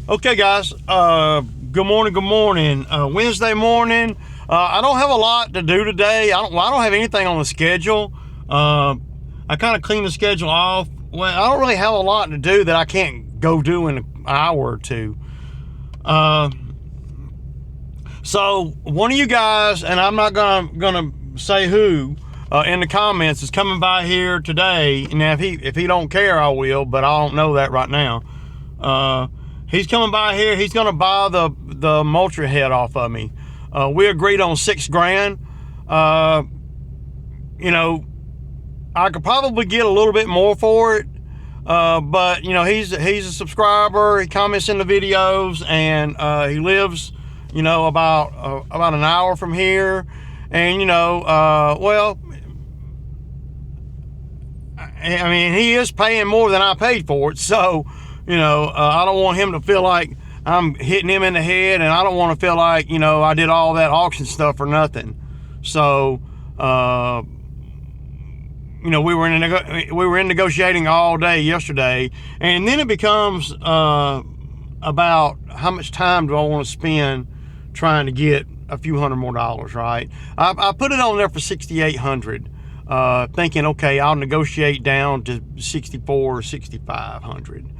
Okay, guys. Good morning. Wednesday morning. I don't have a lot to do today. I don't have anything on the schedule. I kind of cleaned the schedule off. Well, I don't really have a lot to do that I can't go do in an hour or two. So one of you guys, and I'm not gonna say who, in the comments, is coming by here today. Now, if he don't care, I will, but I don't know that right now. He's coming by here. He's gonna buy the mulcher head off of me. We agreed on $6,000. I could probably get a little bit more for it. But he's a subscriber. He comments in the videos, and he lives, about an hour from here. And well, I mean, he is paying more than I paid for it. So, I don't want him to feel like I'm hitting him in the head, and I don't want to feel like, I did all that auction stuff for nothing. So, we were in negotiating all day yesterday, and then it becomes about how much time do I want to spend trying to get a few hundred more dollars, right? I put it on there for $6,800, thinking, okay, I'll negotiate down to $6,400 or $6,500.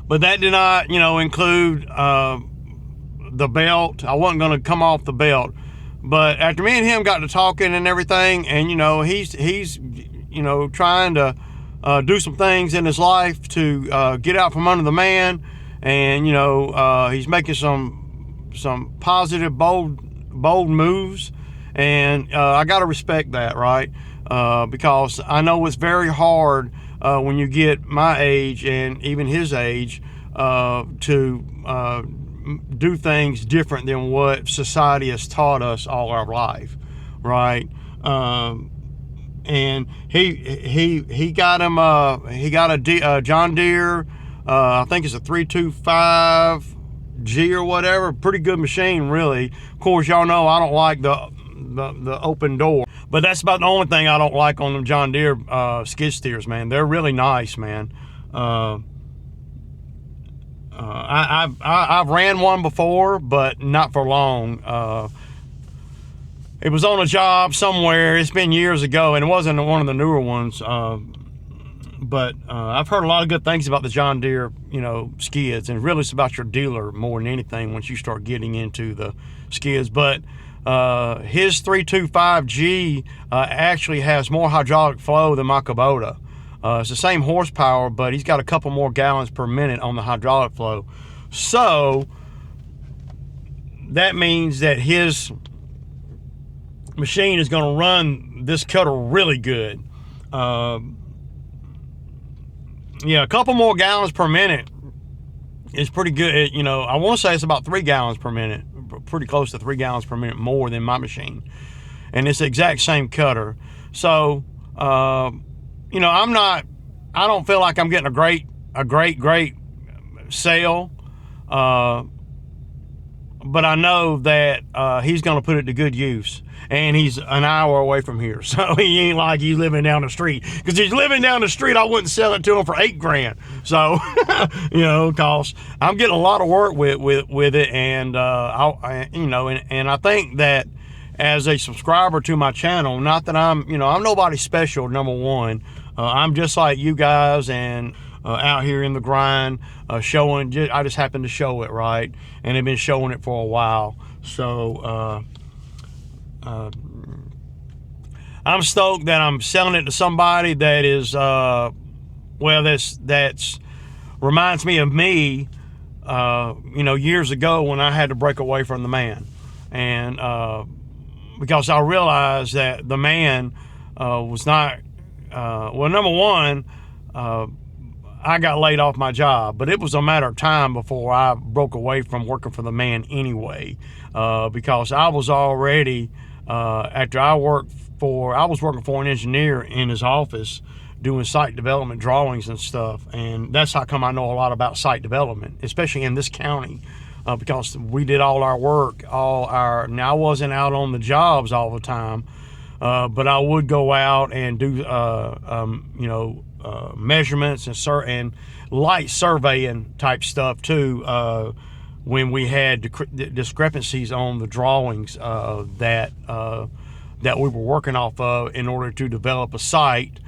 But that did not, include the belt. I wasn't going to come off the belt. But after me and him got to talking and everything, and he's trying to do some things in his life to get out from under the man, and he's making some positive, bold moves, and I got to respect that, right? Because I know it's very hard when you get my age and even his age to do things different than what society has taught us all our life, right? And he got him he got a John Deere, I think it's a 325G or whatever. Pretty good machine, really. Of course, y'all know I don't like the open door, but that's about the only thing I don't like on them John Deere skid steers, man. They're really nice, man. I've ran one before, but not for long. It was on a job somewhere. It's been years ago, and it wasn't one of the newer ones. But I've heard a lot of good things about the John Deere, skids, and really it's about your dealer more than anything once you start getting into the skids. But his 325G actually has more hydraulic flow than my Kubota. It's the same horsepower, but he's got a couple more gallons per minute on the hydraulic flow. So that means that his machine is going to run this cutter really good. A couple more gallons per minute is pretty good. I want to say it's about 3 gallons per minute, pretty close to 3 gallons per minute more than my machine. And it's the exact same cutter. So, I don't feel like I'm getting a great sale. But I know that he's going to put it to good use. And he's an hour away from here. So he ain't like he's living down the street. Because if he's living down the street, I wouldn't sell it to him for $8,000. So, cause I'm getting a lot of work with it. And, and I think that as a subscriber to my channel, not that I'm nobody special, number one. I'm just like you guys, and out here in the grind, showing. I just happened to show it, right? And they've been showing it for a while. So I'm stoked that I'm selling it to somebody that is that's reminds me of me. Years ago when I had to break away from the man, and because I realized that the man was not. Number one, I got laid off my job, but it was a matter of time before I broke away from working for the man anyway, because I was already, after I was working for an engineer in his office doing site development drawings and stuff, and that's how come I know a lot about site development, especially in this county, because we did all our work, now I wasn't out on the jobs all the time, but I would go out and do, measurements and light surveying type stuff too, when we had discrepancies on the drawings that we were working off of in order to develop a site.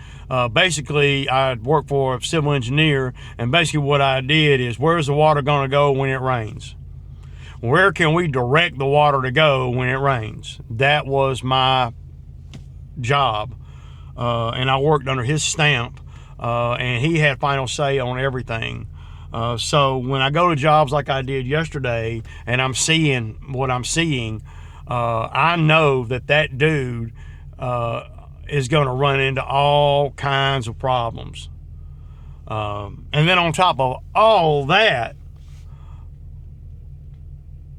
Basically, I worked for a civil engineer, and basically what I did is, where's the water going to go when it rains? Where can we direct the water to go when it rains? That was my job, and I worked under his stamp, and he had final say on everything. So when I go to jobs like I did yesterday, and I'm seeing what I'm seeing, I know that dude is going to run into all kinds of problems. And then on top of all that,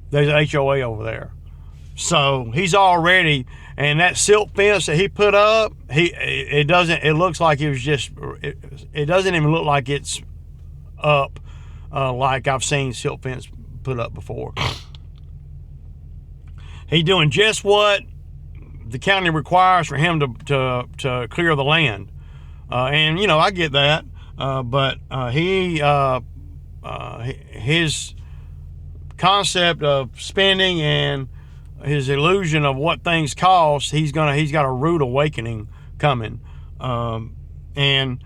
there's an HOA over there. So he's already, and that silt fence that he put up, it looks like it was just, it doesn't even look like it's up like I've seen silt fence put up before. He's doing just what the county requires for him to clear the land. And, you know, I get that. But his concept of spending and his illusion of what things cost, he's got a rude awakening coming. And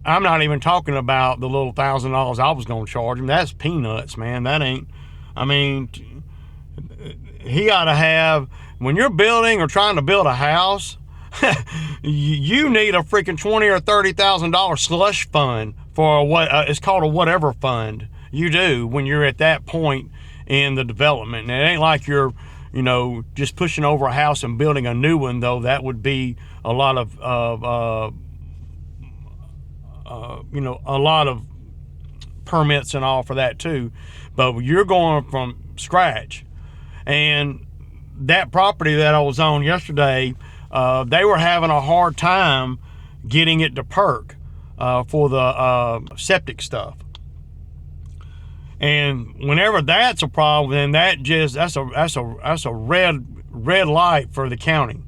I'm not even talking about the little $1,000 I was going to charge him. That's peanuts, man. That ain't, I mean, he ought to have, when you're building or trying to build a house, you need a freaking $20,000 or $30,000 slush fund for what it's called, a whatever fund. You do when you're at that point in the development. And it ain't like you're, you know, just pushing over a house and building a new one, though. That would be a lot of you know, a lot of permits and all for that too. But you're going from scratch. And that property that I was on yesterday, they were having a hard time getting it to perk for the septic stuff. And whenever that's a problem, then that's a red light for the county.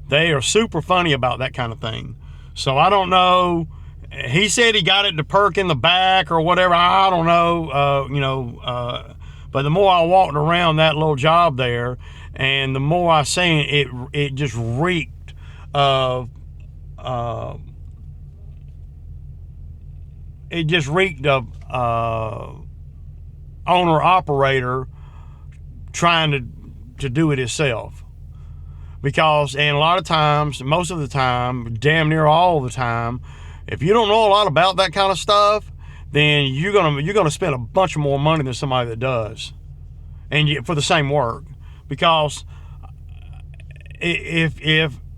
They are super funny about that kind of thing. So I don't know. He said he got it to perk in the back or whatever. I don't know. You know. But the more I walked around that little job there, and the more I seen it just reeked of. It just reeked of owner operator trying to do it himself. Because, and a lot of times, most of the time, damn near all the time, if you don't know a lot about that kind of stuff, then you're gonna spend a bunch of more money than somebody that does, and for the same work. Because if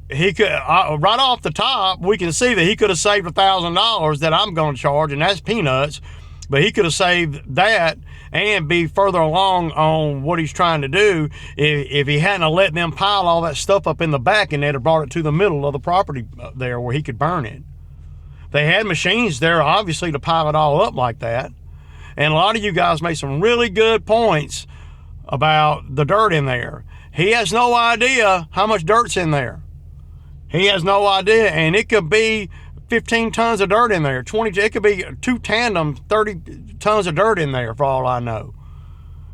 he could, right off the top, we can see that he could have saved $1,000 that I'm going to charge, and that's peanuts. But he could have saved that and be further along on what he's trying to do if he hadn't let them pile all that stuff up in the back, and they'd have brought it to the middle of the property there where he could burn it. They had machines there, obviously, to pile it all up like that. And a lot of you guys made some really good points about the dirt in there. He has no idea how much dirt's in there. He has no idea, and it could be 15 tons of dirt in there, 20, it could be 2 tandem, 30 tons of dirt in there for all I know.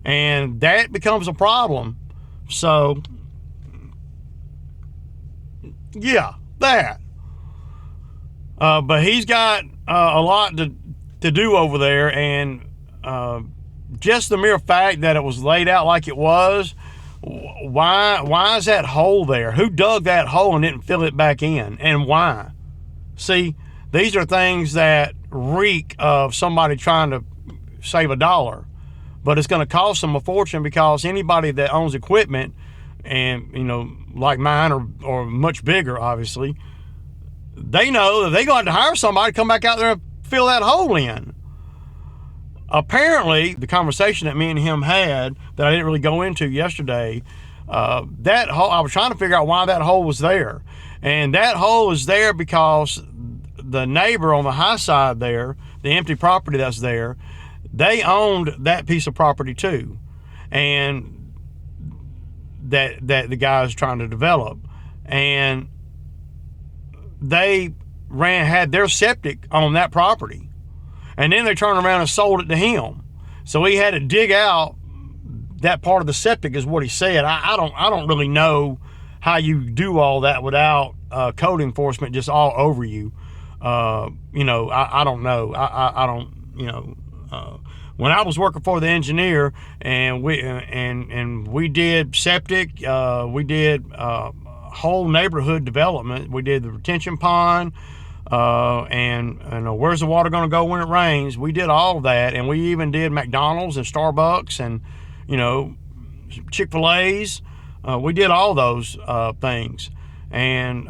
And that becomes a problem. So, yeah, that. But he's got a lot to do over there, and just the mere fact that it was laid out like it was, why is that hole there? Who dug that hole and didn't fill it back in, and why? See, these are things that reek of somebody trying to save $1, but it's going to cost them a fortune, because anybody that owns equipment, and you know, like mine or much bigger, obviously, they know that they're going to hire somebody to come back out there and fill that hole in. Apparently, the conversation that me and him had that I didn't really go into yesterday, that hole, I was trying to figure out why that hole was there. And that hole is there because the neighbor on the high side there, the empty property that's there, they owned that piece of property too. And that the guy is trying to develop. And they had their septic on that property, and then they turned around and sold it to him. So he had to dig out that part of the septic, is what he said. I don't really know how you do all that without code enforcement just all over you. You know, I don't know. I don't, you know. When I was working for the engineer, and we did septic, we did whole neighborhood development. We did the retention pond, and where's the water going to go when it rains? We did all of that, and we even did McDonald's and Starbucks and, you know, Chick-fil-A's. We did all those things, and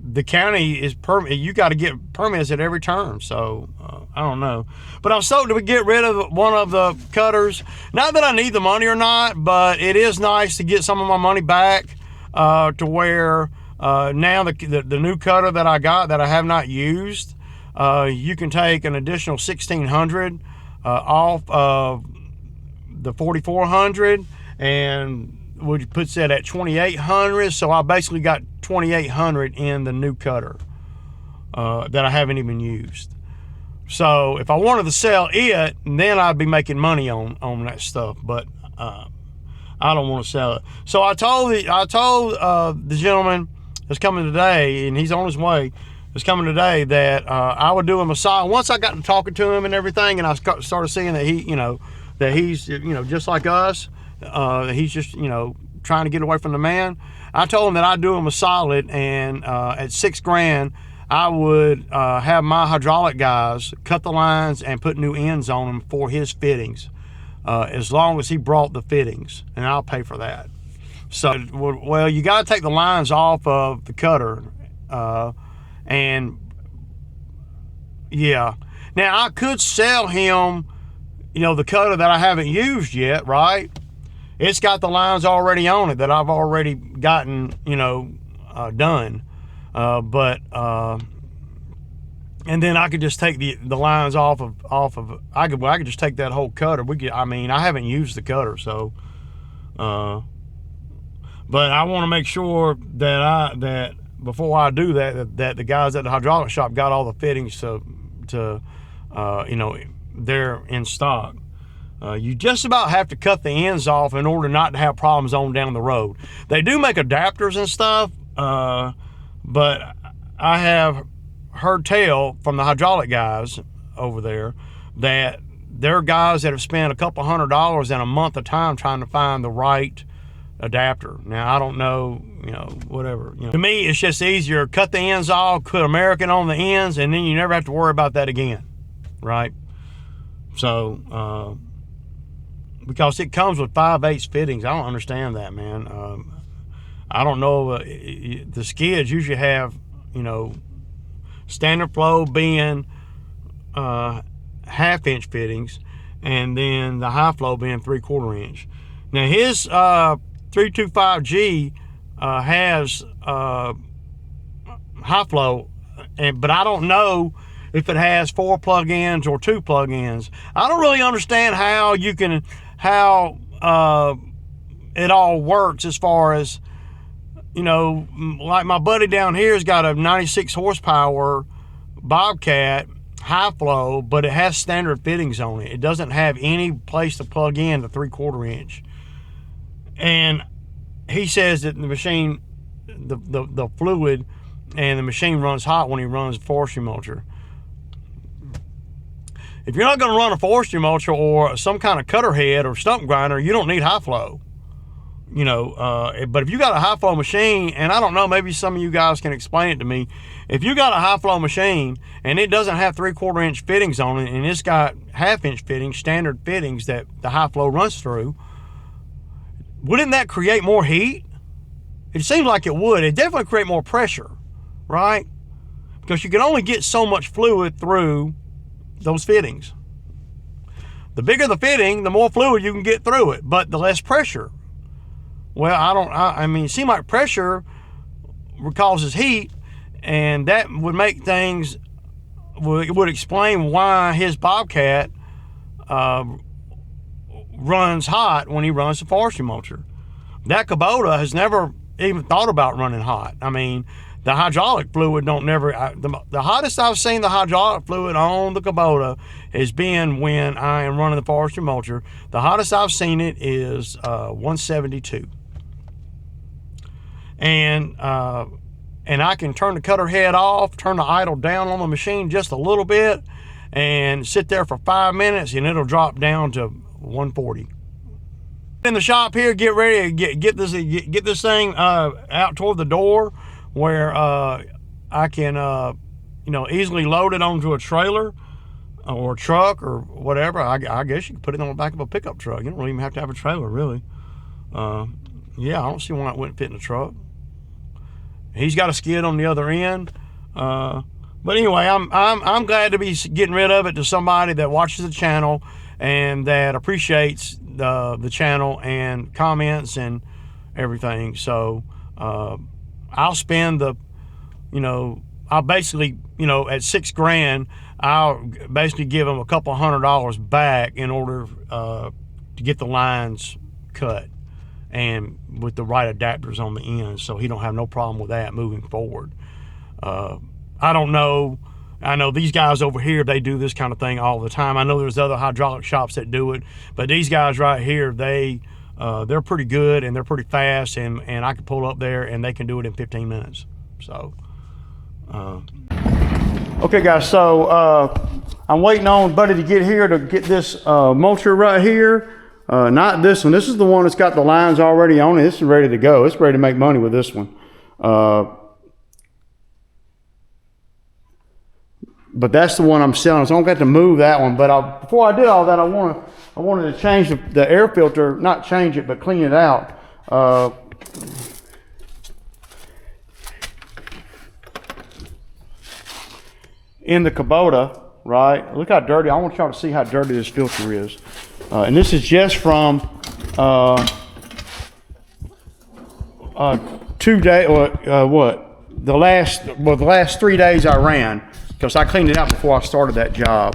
the county is you got to get permits at every turn. So I don't know, but I'm stoked to get rid of one of the cutters. Not that I need the money or not, but it is nice to get some of my money back, to where now the new cutter that I got that I have not used, you can take an additional $1,600 off of the $4,400, and which puts that at $2,800. So I basically got $2,800 in the new cutter that I haven't even used. So if I wanted to sell it, then I'd be making money on that stuff. But I don't want to sell it. So I told the gentleman that's coming today, and he's on his way, is coming today, that I would do him a solid. Once I got to talking to him and everything, and I started seeing that he's just like us. He's just, trying to get away from the man. I told him that I'd do him a solid, and at $6,000, I would have my hydraulic guys cut the lines and put new ends on them for his fittings, as long as he brought the fittings, and I'll pay for that. So, well, you got to take the lines off of the cutter, and yeah. Now I could sell him, the cutter that I haven't used yet, right? It's got the lines already on it that I've already gotten, done. And then I could just take the lines off of. I could just take that whole cutter. I haven't used the cutter, so. But I want to make sure that before I do that the guys at the hydraulic shop got all the fittings to they're in stock. You just about have to cut the ends off in order not to have problems on down the road. They do make adapters and stuff, but I have heard tell from the hydraulic guys over there that they're guys that have spent a couple $100 in a month of time trying to find the right adapter. Now, I don't know, whatever. To me, it's just easier. Cut the ends off, put American on the ends, and then you never have to worry about that again, right? So, because it comes with 5/8 fittings. I don't understand that, man. I don't know. The skids usually have, standard flow being 1/2 inch fittings, and then the high flow being 3/4 inch. Now his 325G has high flow, but I don't know if it has 4 plug-ins or 2 plug-ins. I don't really understand how it all works, as far as, like my buddy down here has got a 96 horsepower Bobcat high flow, but it has standard fittings on it. It doesn't have any place to plug in the 3/4 inch. And he says that the machine, the fluid and the machine runs hot when he runs forestry mulcher. If you're not going to run a forestry mulcher or some kind of cutter head or stump grinder, you don't need high flow. But if you got a high flow machine, and I don't know, maybe some of you guys can explain it to me. If you got a high flow machine and it doesn't have 3/4 inch fittings on it, and it's got 1/2 inch fittings, standard fittings that the high flow runs through, wouldn't that create more heat? It seems like it would. It definitely create more pressure, right? Because you can only get so much fluid through those fittings. The bigger the fitting, the more fluid you can get through it, but the less pressure. Well, it seems like pressure causes heat, and that would make things, would explain why his Bobcat runs hot when he runs the forestry mulcher. That Kubota has never even thought about running hot. the hydraulic fluid don't never, the hottest I've seen the hydraulic fluid on the Kubota has been when I am running the forestry mulcher. The hottest I've seen it is 172. And I can turn the cutter head off, turn the idle down on the machine just a little bit, and sit there for 5 minutes, and it'll drop down to 140. In the shop here, get ready to get this thing out toward the door, where I can easily load it onto a trailer or a truck or whatever. I guess you can put it on the back of a pickup truck. You don't even have to have a trailer, really. Yeah, I don't see why it wouldn't fit in the truck. He's got a skid on the other end. But anyway, I'm glad to be getting rid of it to somebody that watches the channel and that appreciates the channel and comments and everything. So I'll spend I'll basically, at $6,000, I'll basically give him a couple $100 back in order to get the lines cut and with the right adapters on the end, so he don't have no problem with that moving forward. I don't know. I know these guys over here, they do this kind of thing all the time. I know there's other hydraulic shops that do it, but these guys right here, they're pretty good and they're pretty fast, and I can pull up there and they can do it in 15 minutes. So, okay guys, so I'm waiting on Buddy to get here to get this mulcher right here. Not this one. This is the one that's got the lines already on it. This is ready to go. It's ready to make money with this one. But that's the one I'm selling, so I don't got to move that one. But before I did all that, I wanted to change the air filter, not change it, but clean it out. In the Kubota, right? Look how dirty. I want y'all to see how dirty this filter is. And this is just from 2 days, the last 3 days I ran, because I cleaned it out before I started that job.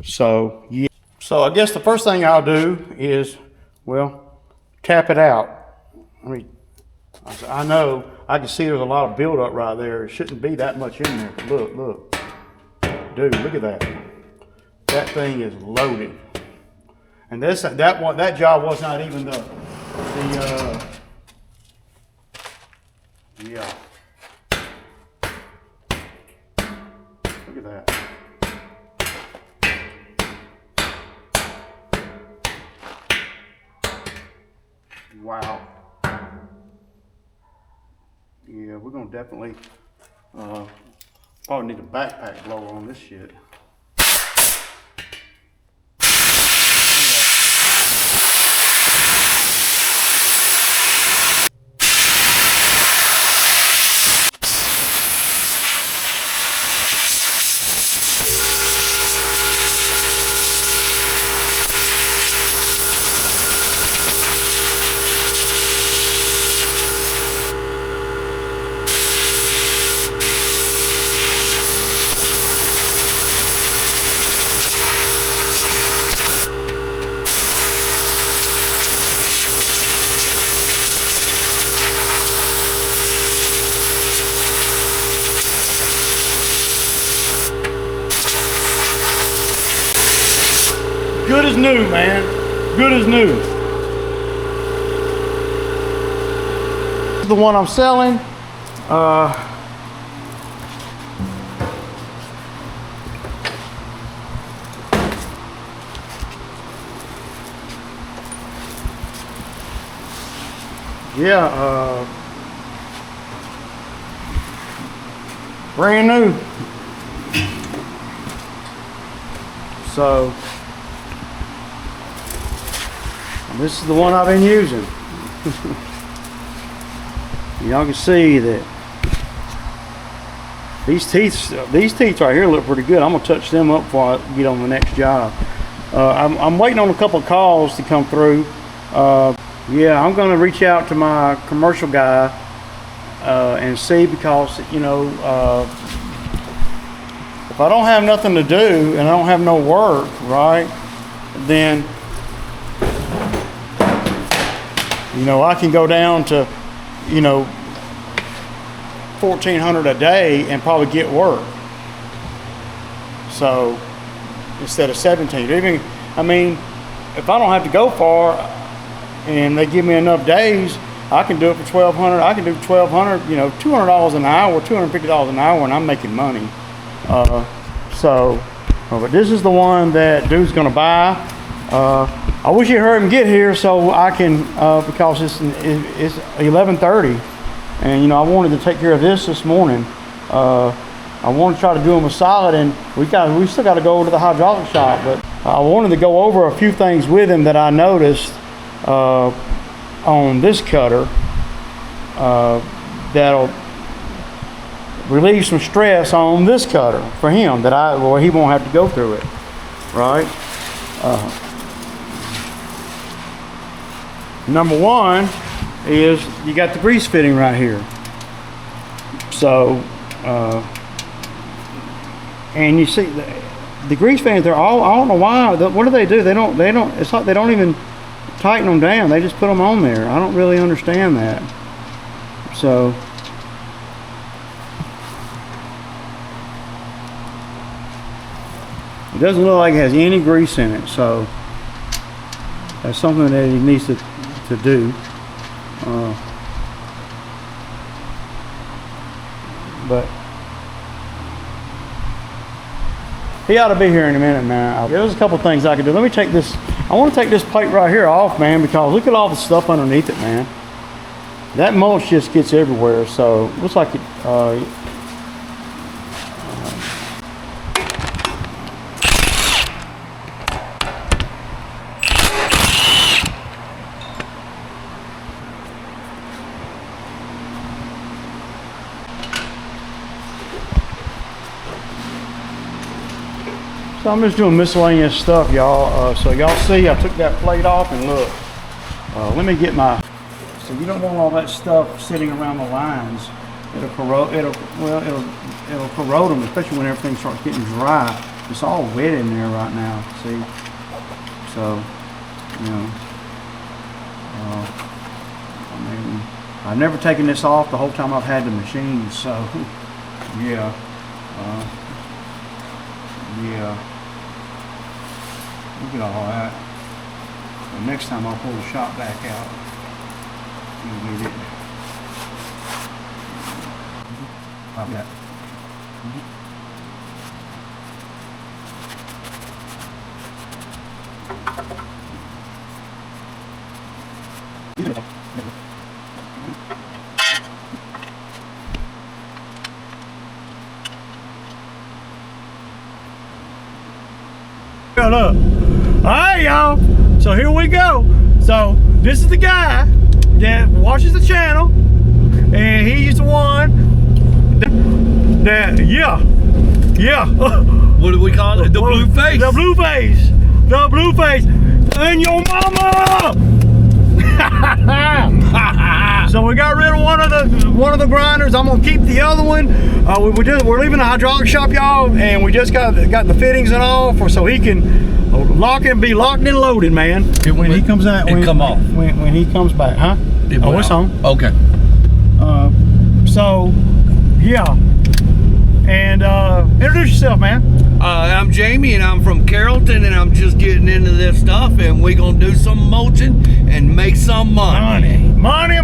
So yeah. So I guess the first thing I'll do is, tap it out. I know I can see there's a lot of buildup right there. It shouldn't be that much in there. Look, dude, look at that. That thing is loaded. And that job was not even yeah. Look at that. Wow. Yeah, we're gonna definitely probably need a backpack blower on this shit. Good as new, man. Good as new. This is the one I'm selling. Brand new. So this is the one I've been using. Y'all can see that these teeth right here look pretty good. I'm gonna touch them up before I get on the next job. I'm waiting on a couple of calls to come through. Yeah, I'm gonna reach out to my commercial guy and see, because if I don't have nothing to do and I don't have no work, right, then I can go down to, $1,400 a day and probably get work. So instead of 17, even, I mean, if I don't have to go far and they give me enough days, I can do it for $1,200. I can do $1,200, you know, $200 an hour, $250 an hour, and I'm making money. But this is the one that dude's gonna buy. I wish you heard him get here so I can, because it's 11:30, and you know I wanted to take care of this morning. I want to try to do him a solid, and we still got to go over to the hydraulic shop. But I wanted to go over a few things with him that I noticed on this cutter that'll relieve some stress on this cutter for him where he won't have to go through it, right? Number one is you got the grease fitting right here. So, and you see the grease fittings, they're all, I don't know why, what do? They don't, it's like they don't even tighten them down. They just put them on there. I don't really understand that. So, it doesn't look like it has any grease in it. So, that's something that he needs to do. But he ought to be here in a minute, man. There's a couple things I could do. Let me take this. I want to take this plate right here off, man, because look at all the stuff underneath it, man. That mulch just gets everywhere. So looks like it. So I'm just doing miscellaneous stuff, y'all. So y'all see, I took that plate off, and look. Let me get my. So you don't want all that stuff sitting around the lines. It'll corrode. It'll corrode them, especially when everything starts getting dry. It's all wet in there right now. See. So, you know. I mean, I've never taken this off the whole time I've had the machine. So, yeah. Yeah. Look at all that. The next time I'll pull the shop back out. You'll get it. I've got. Up. All right, y'all. So here we go. So this is the guy that watches the channel, and he's the one that yeah. What do we call it? The blue face. The blue face. The blue face. And your mama. So we got rid of one of the grinders. I'm gonna keep the other one. We're leaving the hydraulic shop, y'all, and we just got the fittings and all so he can be locked and loaded, man. When he comes out, when he comes back, huh? It's on. Okay. So yeah. And introduce yourself, man. I'm Jamie, and I'm from Carrollton, and I'm just getting into this stuff, and we're gonna do some mulching and make some money. Money.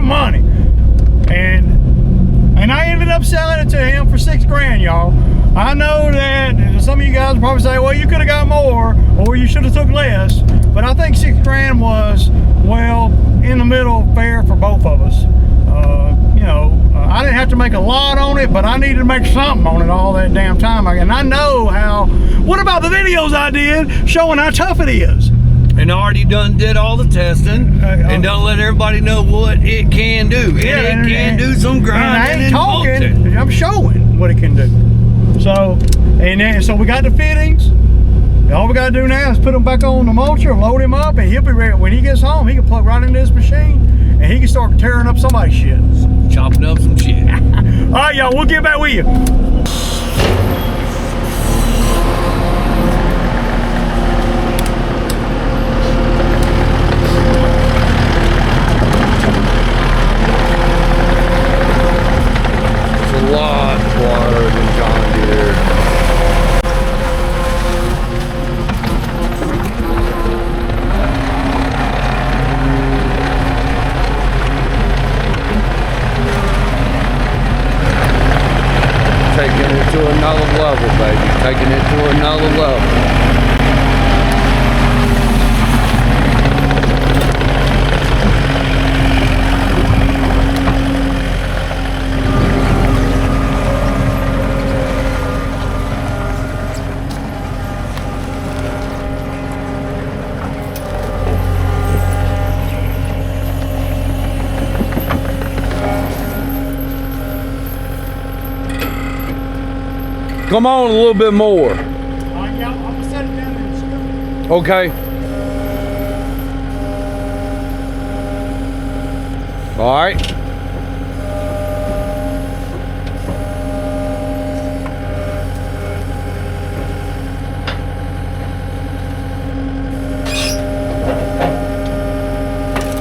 And I ended up selling it to him for $6,000, y'all. I know that some of you guys will probably say, well, you could have got more, or you should have took less. But I think $6,000 was, well, in the middle, fair for both of us. I didn't have to make a lot on it, but I needed to make something on it all that damn time. And I know what about the videos I did showing how tough it is? And already did all the testing, and don't let everybody know what it can do. Yeah, it can do some grinding and mulching. I'm showing what it can do. So we got the fittings. All we got to do now is put them back on the mulcher, load him up, and he'll be ready. When he gets home, he can plug right into his machine, and he can start tearing up somebody's shit. Chopping up some shit. All right, y'all, we'll get back with you. level, baby. Taking it to another level. Come on a little bit more. Yeah, I'm gonna set it down in the scoop. Okay. All right.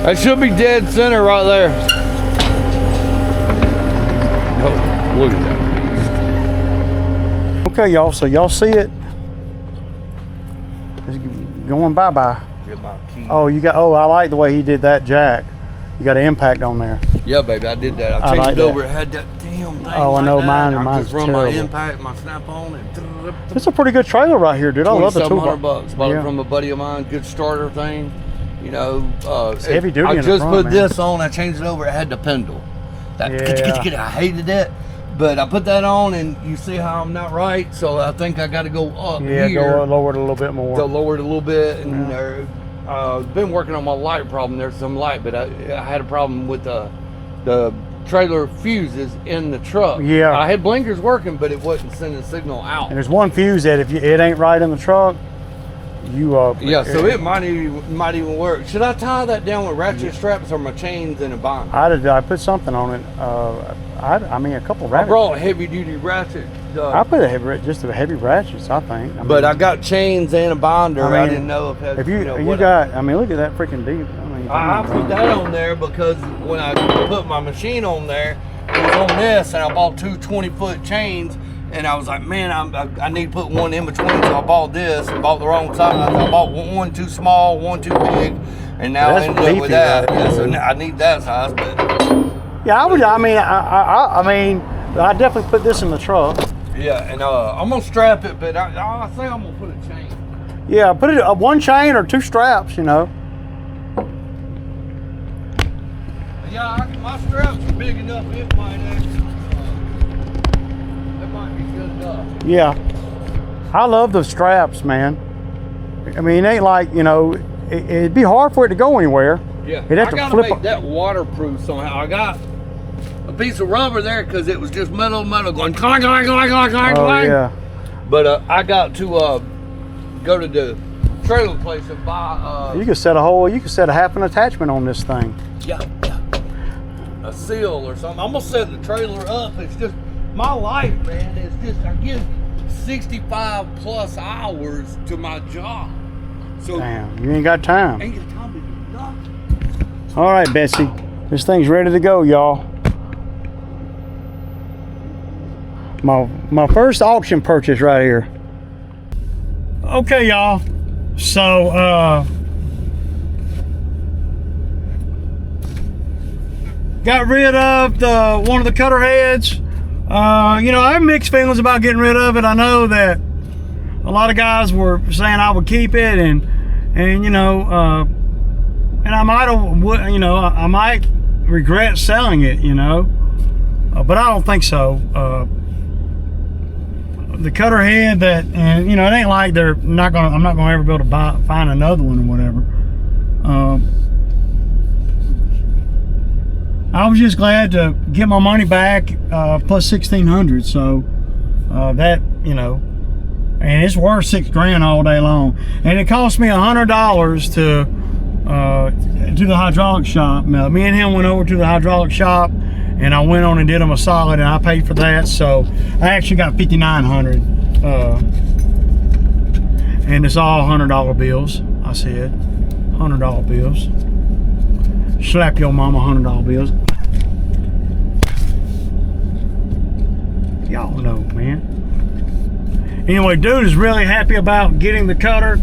That should be dead center right there. Oh, look at that. Okay, y'all, so y'all see it? It's going bye-bye. Oh, I like the way he did that jack. You got an impact on there. Yeah, baby, I did that. I changed it over. It had that damn thing. Oh, I know, mine's mine's run terrible. my impact, my snap on, and It's a pretty good trailer right here, dude. I love the toolbox. $2,700. Bought it from a buddy of mine. Good starter thing. You know, it's heavy duty. I in the just front, put man. this on. I changed it over. It had the pendle. That Yeah. I hated it. But I put that on, and you see how I'm not right, so I think I got to go up Yeah, here. go lower it a little bit more. Go lower it a little bit, and been working on my light problem. There's some light, but I had a problem with the trailer fuses in the truck. Yeah. I had blinkers working, but it wasn't sending signal out. And there's one fuse that if it ain't right in the truck, yeah, so it might even work. Should I tie that down with ratchet straps or my chains in a bind? I put something on it. I mean, a couple I ratchets. brought heavy duty ratchet. I put just a heavy ratchets, I think. But I got chains and a binder. I mean, I didn't know if you got. I mean, look at that freaking deep. I put that on there because when I put my machine on there, it was on this, and I bought two 20-foot chains, and I was like, man, I need to put one in between, so I bought this and bought the wrong size. I bought one too small, one too big, and now I ended up with that. Yeah, so now I need that size. But yeah, I would. I mean, I definitely put this in the truck. Yeah, and I'm gonna strap it, but I think I'm gonna put a chain. Yeah, put it one chain or two straps. You know. Yeah, my straps are big enough. It might actually, that might be good enough. Yeah, I love the straps, man. I mean, it ain't like, it'd be hard for it to go anywhere. Yeah, It'd have I to gotta flip make that waterproof somehow. I got a piece of rubber there because it was just metal going clang, clang, clang, clang, clang, Oh clang. yeah. But I got to go to the trailer place and buy. You could set a half an attachment on this thing. Yeah. A seal or something. I'm gonna set the trailer up. It's just my life, man. It's just I give 65 plus hours to my job. So Damn, you ain't got time. ain't got time to do nothing. All right, Betsy, this thing's ready to go, y'all. My first auction purchase right here. Okay, y'all. So got rid of one of the cutter heads. I have mixed feelings about getting rid of it. I know that a lot of guys were saying I would keep it, and I might regret selling it, but I don't think so. The cutter head it ain't like I'm not gonna ever be able to find another one or whatever. I was just glad to get my money back, plus $1,600. So that, and it's worth $6,000 all day long. And it cost me $100 to the hydraulic shop. Now, me and him went over to the hydraulic shop, and I went on and did him a solid, and I paid for that. So I actually got $5,900, and it's all $100 bills. I said $100 bills. Slap your mama $100 bills. Y'all know, man. Anyway, dude is really happy about getting the cutter.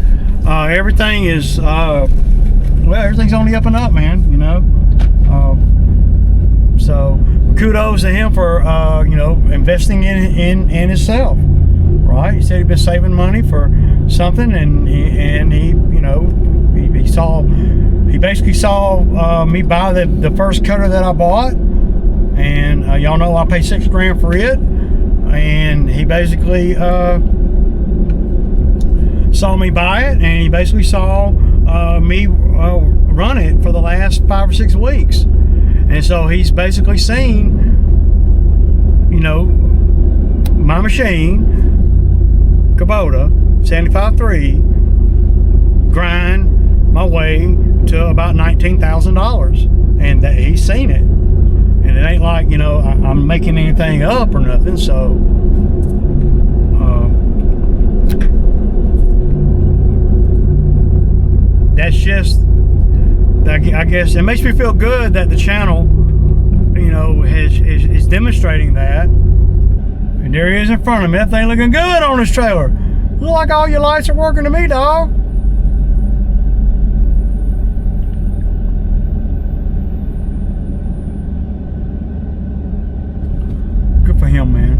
Everything is everything's on the up and up, man. So kudos to him for investing in himself. said he'd been saving money for something, and he you know, he basically saw me buy the first cutter that I bought, and y'all know I paid $6 grand for it, and he basically saw me buy it, and he basically saw me run it for the last 5 or 6 weeks, and so he's basically seen, you know, my machine, Kubota 75.3, grind my way to about $19,000, and that he's seen it, and it ain't like, you know, I'm making anything up or nothing. So that's just, I guess it makes me feel good that the channel, you know, is demonstrating that. And there he is in front of me. That thing looking good on this trailer. Look like all your lights are working to me, dog. Good for him, man.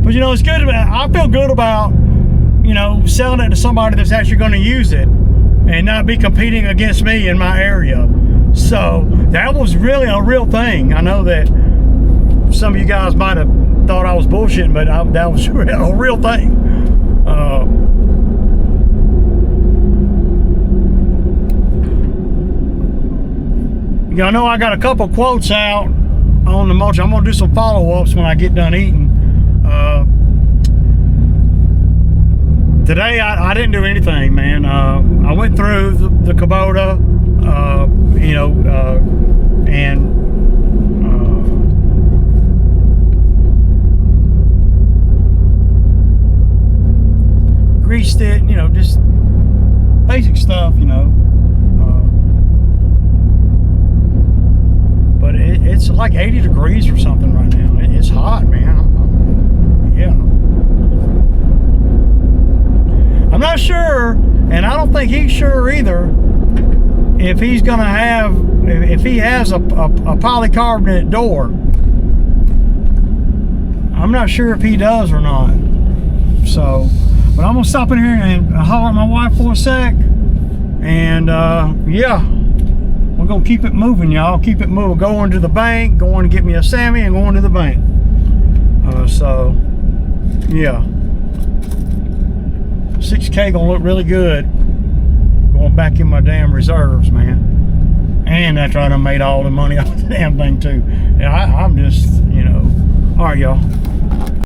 But you know, it's good. I feel good about, you know, selling it to somebody that's actually going to use it and not be competing against me in my area. So that was really a real thing. I know that some of you guys might have thought I was bullshitting, but that was a real thing. Y'all know I got a couple quotes out on the mulcher. I'm going to do some follow-ups when I get done eating. Today I didn't do anything, man. I went through the Kubota, you know, and greased it, you know, just basic stuff, you know. But it's like 80 degrees or something right now. It's hot, man. Yeah. I'm not sure, and I don't think he's sure either, if he's gonna have, if he has a polycarbonate door. I'm not sure if he does or not. So, but I'm gonna stop in here and holler at my wife for a sec, and yeah, we're gonna keep it moving, y'all. Keep it moving. Going to the bank, going to get me a Sammy, and going to the bank. So, yeah. 6K gonna look really good going back in my damn reserves, man. And after I done made all the money off the damn thing too. Yeah, I'm just, you know. All right, y'all.